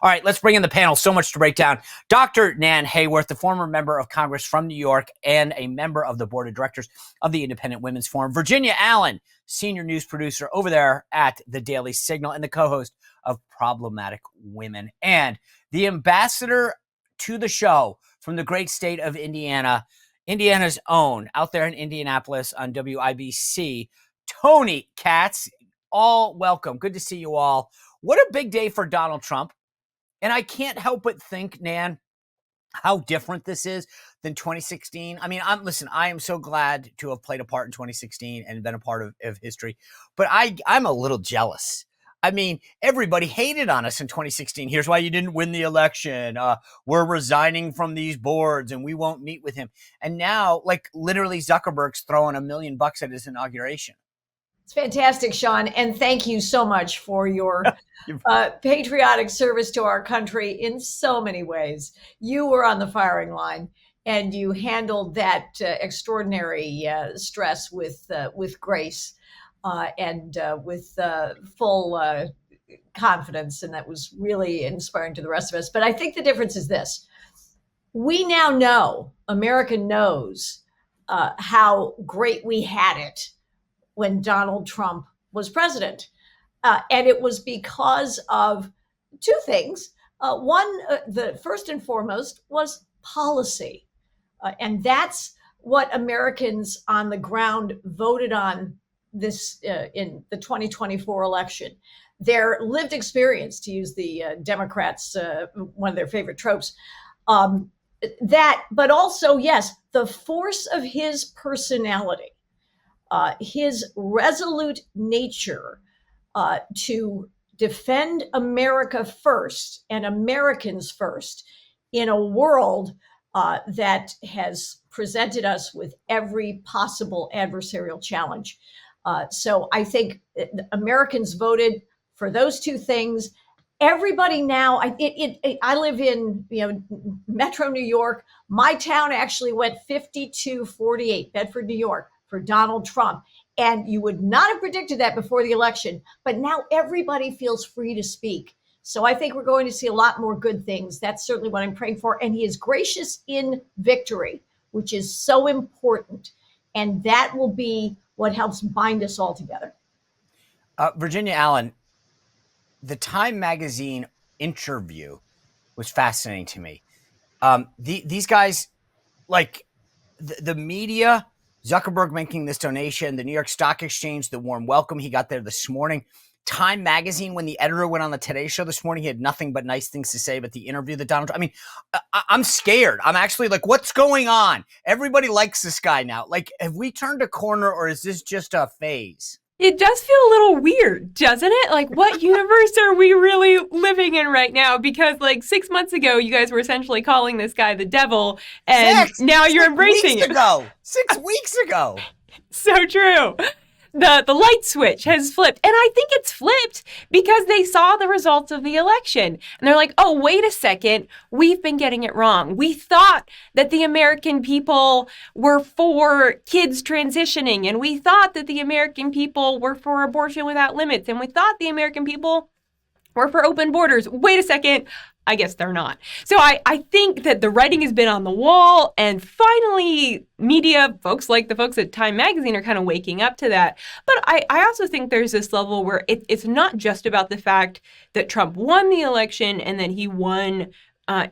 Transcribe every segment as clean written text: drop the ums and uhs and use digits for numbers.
All right, let's bring in the panel. So much to break down. Dr. Nan Hayworth, the former member of Congress from New York and a member of the board of directors of the Independent Women's Forum. Virginia Allen, senior news producer over there at the Daily Signal and the co-host of Problematic Women. And the ambassador to the show from the great state of Indiana, Indiana's own, out there in Indianapolis on WIBC, Tony Katz. All welcome. Good to see you all. What a big day for Donald Trump. And I can't help but think, Nan, how different this is than 2016. I mean, I am so glad to have played a part in 2016 and been a part of history, but I'm a little jealous. I mean, everybody hated on us in 2016. Here's why you didn't win the election. We're resigning from these boards and we won't meet with him. And now, like, literally Zuckerberg's throwing $1 million at his inauguration. It's fantastic, Sean, and thank you so much for your patriotic service to our country in so many ways. You were on the firing line, and you handled that extraordinary stress with grace and with full confidence, and that was really inspiring to the rest of us. But I think the difference is this. We now know, America knows how great we had it when Donald Trump was president. And it was because of two things. One, the first and foremost was policy. And that's what Americans on the ground voted on this in the 2024 election. Their lived experience, to use the Democrats, one of their favorite tropes, but also, yes, the force of his personality. His resolute nature to defend America first and Americans first in a world that has presented us with every possible adversarial challenge. So I think Americans voted for those two things. Everybody now, I live in Metro New York. My town actually went 52-48, Bedford, New York, for Donald Trump. And you would not have predicted that before the election, but now everybody feels free to speak. So I think we're going to see a lot more good things. That's certainly what I'm praying for. And he is gracious in victory, which is so important. And that will be what helps bind us all together. Virginia Allen, the Time magazine interview was fascinating to me. These guys, like the media, Zuckerberg making this donation, the New York Stock Exchange, the warm welcome he got there this morning. Time magazine, when the editor went on the Today Show this morning, he had nothing but nice things to say about the interview that Donald Trump. I mean, I'm scared. I'm actually like, what's going on? Everybody likes this guy now. Like, have we turned a corner or is this just a phase? It does feel a little weird, doesn't it? Like, what universe are we really living in right now? Because, like, 6 months ago, you guys were essentially calling this guy the devil, and now you're embracing it. 6 weeks ago. So true. The light switch has flipped. And I think it's flipped because they saw the results of the election. And they're like, oh, wait a second. We've been getting it wrong. We thought that the American people were for kids transitioning. And we thought that the American people were for abortion without limits. And we thought the American people were for open borders. Wait a second. I guess they're not. So I think that the writing has been on the wall, and finally media, folks like the folks at Time Magazine are kind of waking up to that. But I also think there's this level where it's not just about the fact that Trump won the election and that he won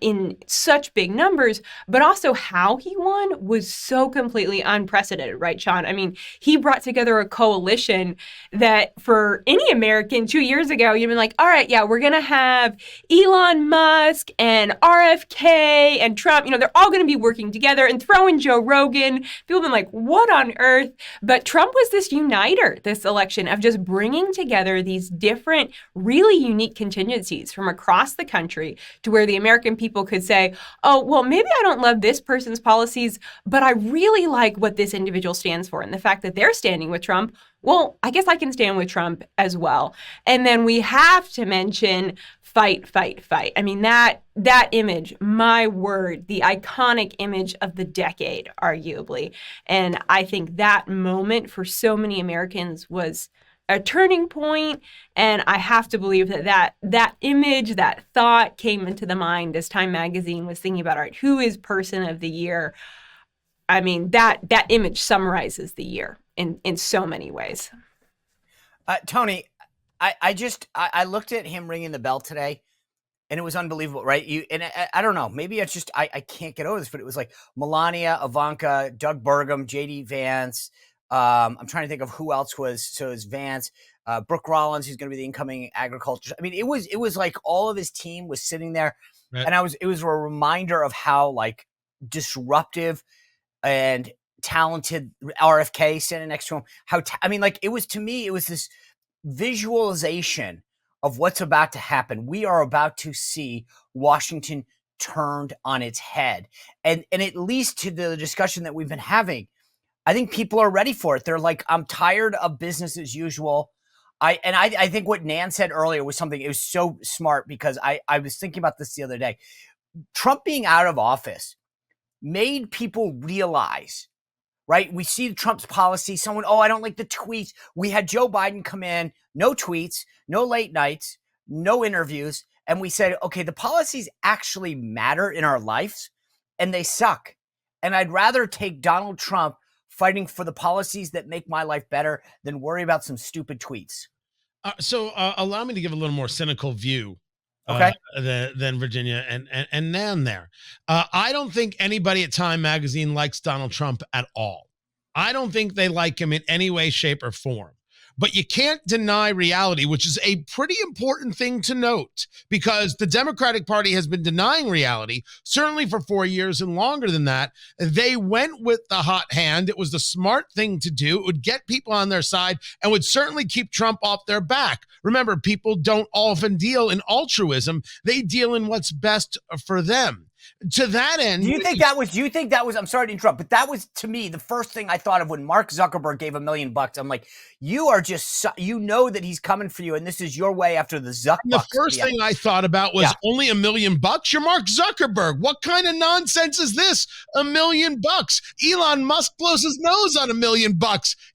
in such big numbers, but also how he won was so completely unprecedented, right, Sean? I mean, he brought together a coalition that for any American 2 years ago, you'd been like, all right, yeah, we're going to have Elon Musk and RFK and Trump, they're all going to be working together, and throw in Joe Rogan. People have been like, what on earth? But Trump was this uniter this election of just bringing together these different, really unique contingencies from across the country to where the American people could say, oh, well, maybe I don't love this person's policies, but I really like what this individual stands for. And the fact that they're standing with Trump, well, I guess I can stand with Trump as well. And then we have to mention fight, fight, fight. I mean, that image, my word, the iconic image of the decade, arguably. And I think that moment for so many Americans was a turning point, and I have to believe that image, that thought came into the mind as Time Magazine was thinking about, all right, who is Person of the Year? I mean, that image summarizes the year in so many ways. Tony, I looked at him ringing the bell today, and it was unbelievable, right? I don't know, maybe it's just I can't get over this, but it was like Melania, Ivanka, Doug Burgum, JD Vance. I'm trying to think of who else was. So it was Vance, Brooke Rollins, who's going to be the incoming agriculture. I mean, it was like all of his team was sitting there, right. And it was a reminder of how like disruptive and talented RFK standing next to him. It was, to me, it was this visualization of what's about to happen. We are about to see Washington turned on its head. And at least to the discussion that we've been having, I think people are ready for it. They're like, I'm tired of business as usual. I think what Nan said earlier was something, it was so smart, because I was thinking about this the other day. Trump being out of office made people realize, right? We see Trump's policy. I don't like the tweets. We had Joe Biden come in, no tweets, no late nights, no interviews. And we said, okay, the policies actually matter in our lives, and they suck. And I'd rather take Donald Trump fighting for the policies that make my life better than worry about some stupid tweets. So allow me to give a little more cynical view. Okay. Than Virginia and Nan there. I don't think anybody at Time Magazine likes Donald Trump at all. I don't think they like him in any way, shape, or form. But you can't deny reality, which is a pretty important thing to note, because the Democratic Party has been denying reality, certainly for 4 years and longer than that. They went with the hot hand. It was the smart thing to do. It would get people on their side and would certainly keep Trump off their back. Remember, people don't often deal in altruism. They deal in what's best for them. To that end, do you think that was, I'm sorry to interrupt, but that was, to me, the first thing I thought of when Mark Zuckerberg gave $1 million. I'm like, you are just, you know that he's coming for you, and this is your way after the Zuck bucks. The first thing I thought about was only $1 million. You're Mark Zuckerberg. What kind of nonsense is this? $1 million. Elon Musk blows his nose on $1 million.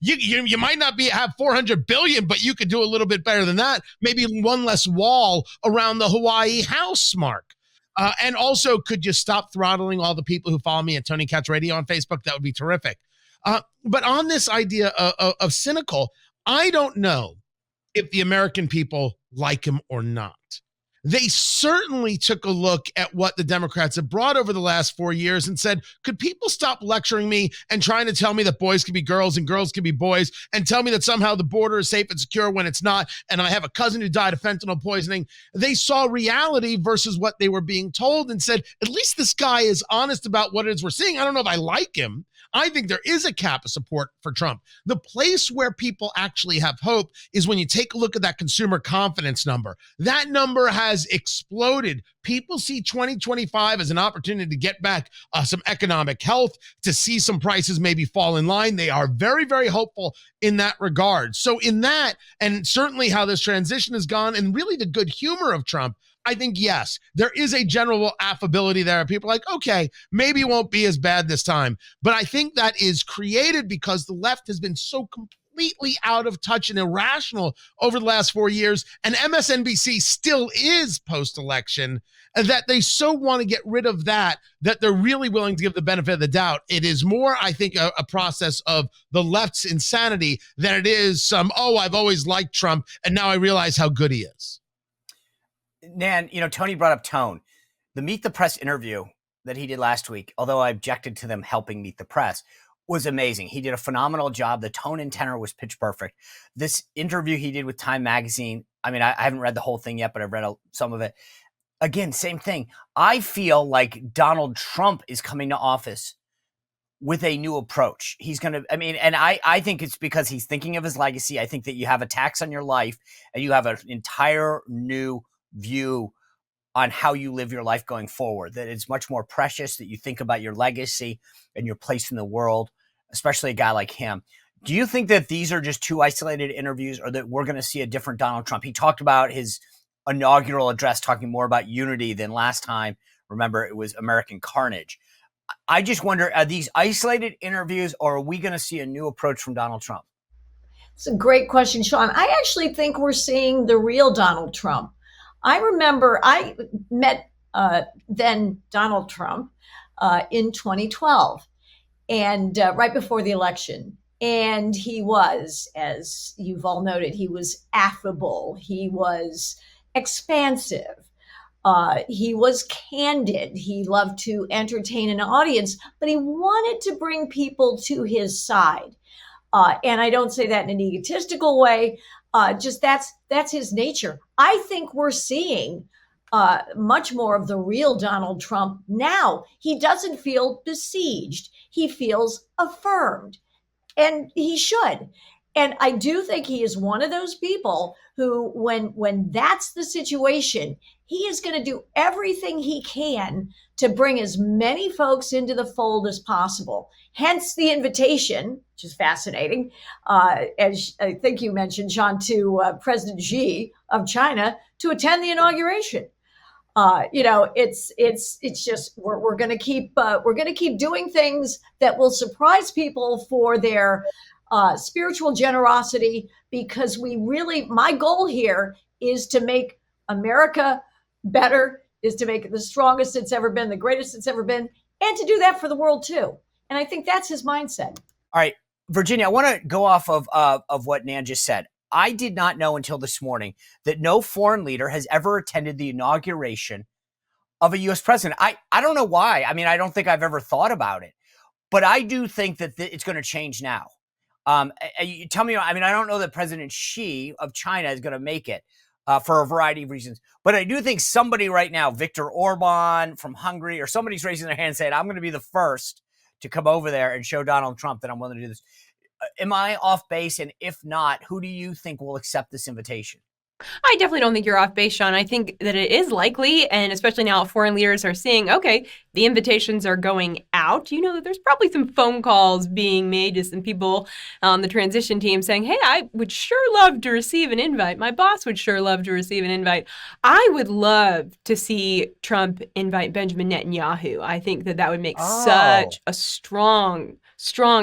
You might not have 400 billion, but you could do a little bit better than that. Maybe one less wall around the Hawaii house, Mark. And also, could you stop throttling all the people who follow me at Tony Katz Radio on Facebook? That would be terrific. But on this idea of cynical, I don't know if the American people like him or not. They certainly took a look at what the Democrats have brought over the last 4 years and said, could people stop lecturing me and trying to tell me that boys can be girls and girls can be boys, and tell me that somehow the border is safe and secure when it's not, and I have a cousin who died of fentanyl poisoning. They saw reality versus what they were being told and said, at least this guy is honest about what it is we're seeing. I don't know if I like him. I think there is a cap of support for Trump. The place where people actually have hope is when you take a look at that consumer confidence number. That number has exploded. People see 2025 as an opportunity to get back some economic health, to see some prices maybe fall in line. They are very, very hopeful in that regard. So in that, and certainly how this transition has gone, and really the good humor of Trump, I think, yes, there is a general affability there. People are like, okay, maybe it won't be as bad this time. But I think that is created because the left has been so completely out of touch and irrational over the last 4 years. And MSNBC still is post-election, that they so want to get rid of that they're really willing to give the benefit of the doubt. It is more, I think, a process of the left's insanity than it is some, I've always liked Trump, and now I realize how good he is. Nan, Tony brought up tone. The Meet the Press interview that he did last week, although I objected to them helping Meet the Press, was amazing. He did a phenomenal job. The tone and tenor was pitch perfect. This interview he did with Time Magazine, I haven't read the whole thing yet, but I've read some of it. Again, same thing. I feel like Donald Trump is coming to office with a new approach. He's going to, and I think it's because he's thinking of his legacy. I think that you have a tax on your life and you have an entire new view on how you live your life going forward, that it's much more precious, that you think about your legacy and your place in the world, especially a guy like him. Do you think that these are just two isolated interviews, or that we're going to see a different Donald Trump? He talked about his inaugural address, talking more about unity than last time. Remember, it was American carnage. I just wonder, are these isolated interviews, or are we going to see a new approach from Donald Trump? It's a great question, Sean. I actually think we're seeing the real Donald Trump. I remember I met then Donald Trump in 2012, and right before the election. And he was, as you've all noted, he was affable. He was expansive. He was candid. He loved to entertain an audience, but he wanted to bring people to his side. And I don't say that in an egotistical way. Just that's his nature. I think we're seeing much more of the real Donald Trump now. He doesn't feel besieged. He feels affirmed, and he should. And I do think he is one of those people who, when that's the situation, he is going to do everything he can to bring as many folks into the fold as possible. Hence the invitation, which is fascinating, as I think you mentioned, Sean, to President Xi of China to attend the inauguration. It's just we're going to keep doing things that will surprise people for their spiritual generosity, because my goal here is to make America better, is to make it the strongest it's ever been, the greatest it's ever been, and to do that for the world too. And I think that's his mindset. All right, Virginia, I want to go off of what Nan just said. I did not know until this morning that no foreign leader has ever attended the inauguration of a U.S. president. I don't know why. I mean, I don't think I've ever thought about it, but I do think that it's going to change now. You tell me, I mean, I don't know that President Xi of China is going to make it for a variety of reasons, but I do think somebody right now, Viktor Orban from Hungary, or somebody's raising their hand saying, I'm going to be the first to come over there and show Donald Trump that I'm willing to do this. Am I off base? And if not, who do you think will accept this invitation? I definitely don't think you're off base, Sean. I think that it is likely, and especially now foreign leaders are seeing, okay, the invitations are going out. You know that there's probably some phone calls being made to some people on the transition team saying, hey, I would sure love to receive an invite. My boss would sure love to receive an invite. I would love to see Trump invite Benjamin Netanyahu. I think that would make such a strong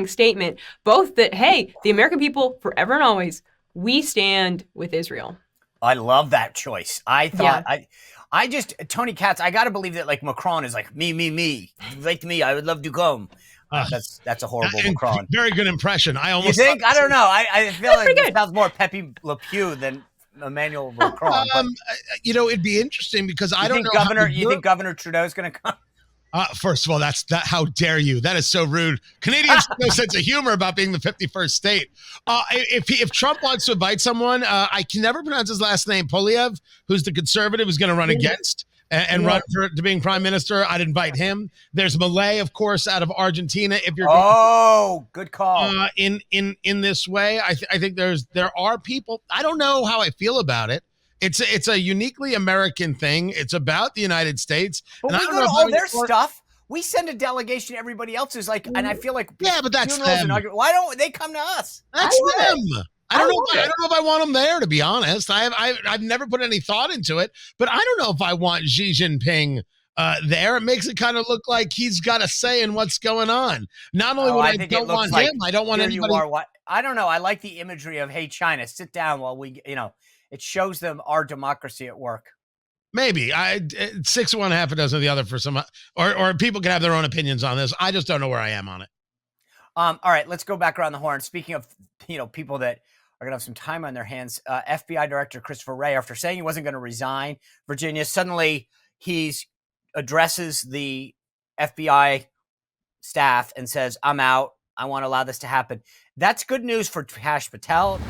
statement, both that, hey, the American people forever and always, we stand with Israel. I love that choice. I thought I just Tony Katz. I got to believe that like Macron is like me. Like me, I would love to come. That's a horrible Macron. Very good impression. I almost you think? I don't know. I feel like it sounds more Pepe Le Pew than Emmanuel Macron. It'd be interesting because I don't know. You think Governor Trudeau is going to come? First of all, how dare you? That is so rude. Canadians have no sense of humor about being the 51st state. If Trump wants to invite someone, I can never pronounce his last name, Polyev, who's the conservative who's going to run against and run to being prime minister, I'd invite him. There's Milei, of course, out of Argentina. If you're good call. In this way, I think there are people. I don't know how I feel about it. It's a uniquely American thing. It's about the United States. But we go to all their stuff. We send a delegation to everybody else's, and I feel like but that's them. Why don't they come to us? That's them. I don't know if I want them there, to be honest. I've never put any thought into it, but I don't know if I want Xi Jinping there. It makes it kind of look like he's got a say in what's going on. Not only I don't want him, I don't want anybody. I don't know. I like the imagery of, hey, China, sit down while we, it shows them our democracy at work. Maybe 6 of one, half a dozen of the other for some, or people can have their own opinions on this. I just don't know where I am on it. All right, let's go back around the horn. Speaking of, people that are going to have some time on their hands, FBI Director Christopher Wray, after saying he wasn't going to resign, Virginia, suddenly he addresses the FBI staff and says, I'm out. I want to allow this to happen. That's good news for Kash Patel.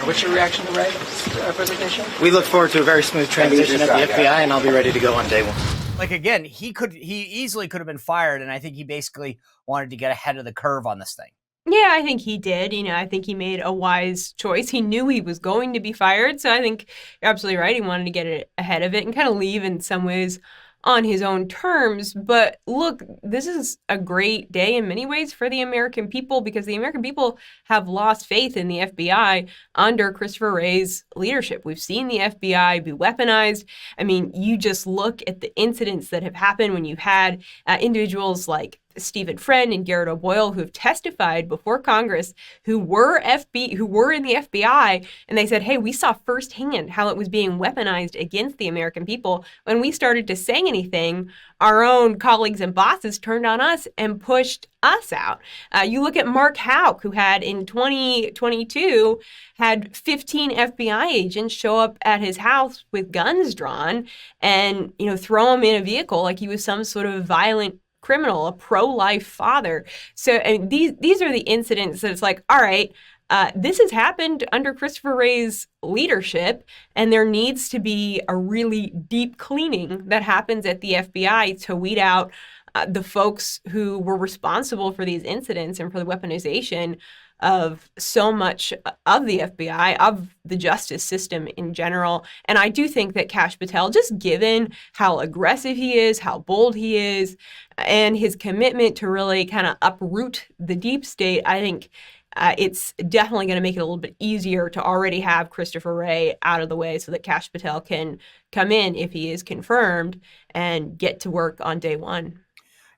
What's your reaction to Ray's resignation? We look forward to a very smooth transition at the FBI, and I'll be ready to go on day one. Like, again, he easily could have been fired, and I think he basically wanted to get ahead of the curve on this thing. Yeah, I think he did. I think he made a wise choice. He knew he was going to be fired, so I think you're absolutely right. He wanted to get it ahead of it and kind of leave in some ways on his own terms. But look, this is a great day in many ways for the American people, because the American people have lost faith in the FBI under Christopher Wray's leadership. We've seen the FBI be weaponized. I mean, you just look at the incidents that have happened when you've had individuals like Stephen Friend and Garrett O'Boyle, who have testified before Congress, who were in the FBI, and they said, hey, we saw firsthand how it was being weaponized against the American people. When we started to say anything, our own colleagues and bosses turned on us and pushed us out. You look at Mark Houck, who had in 2022 had 15 FBI agents show up at his house with guns drawn and, throw him in a vehicle like he was some sort of violent criminal, a pro-life father. So these are the incidents that it's like, all right, this has happened under Christopher Wray's leadership, and there needs to be a really deep cleaning that happens at the FBI to weed out the folks who were responsible for these incidents and for the weaponization of so much of the FBI, of the justice system in general. And I do think that Kash Patel, just given how aggressive he is, how bold he is, and his commitment to really kind of uproot the deep state, I think it's definitely going to make it a little bit easier to already have Christopher Wray out of the way so that Kash Patel can come in, if he is confirmed, and get to work on day one.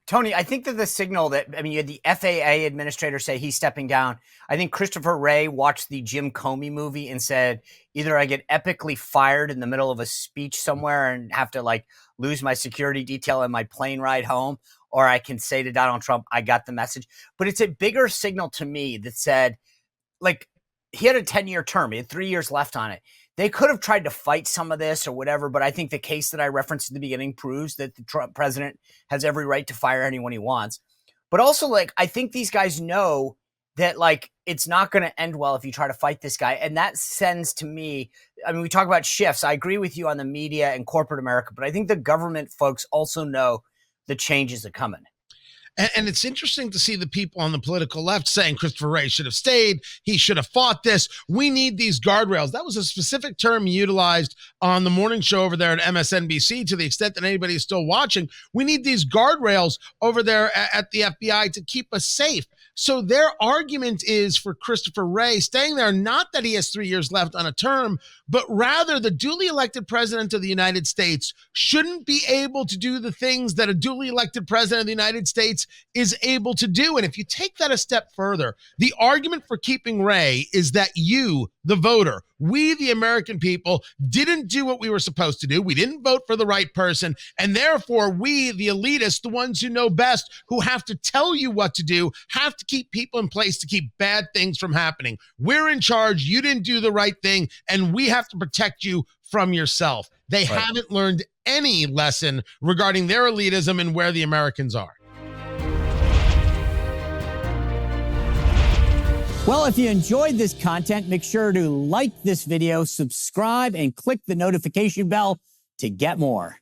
Tony, I think that the signal that, you had the FAA administrator say he's stepping down. I think Christopher Wray watched the Jim Comey movie and said, either I get epically fired in the middle of a speech somewhere and have to lose my security detail and my plane ride home, or I can say to Donald Trump, I got the message. But it's a bigger signal to me that said, he had a 10-year term. He had 3 years left on it. They could have tried to fight some of this or whatever, but I think the case that I referenced at the beginning proves that the Trump president has every right to fire anyone he wants. But also, I think these guys know that, it's not going to end well if you try to fight this guy. And that sends to me, we talk about shifts. I agree with you on the media and corporate America, but I think the government folks also know the changes are coming. And it's interesting to see the people on the political left saying Christopher Wray should have stayed. He should have fought this. We need these guardrails. That was a specific term utilized on the morning show over there at MSNBC, to the extent that anybody is still watching. We need these guardrails over there at the FBI to keep us safe. So their argument is for Christopher Wray staying there, not that he has 3 years left on a term, but rather the duly elected president of the United States shouldn't be able to do the things that a duly elected president of the United States is able to do. And if you take that a step further, the argument for keeping Wray is that you, the voter, we, the American people, didn't do what we were supposed to do. We didn't vote for the right person. And therefore, we, the elitists, the ones who know best, who have to tell you what to do, have to keep people in place to keep bad things from happening. We're in charge. You didn't do the right thing, and we have to protect you from yourself. They haven't learned any lesson regarding their elitism and where the Americans are. Well, if you enjoyed this content, make sure to like this video, subscribe, and click the notification bell to get more.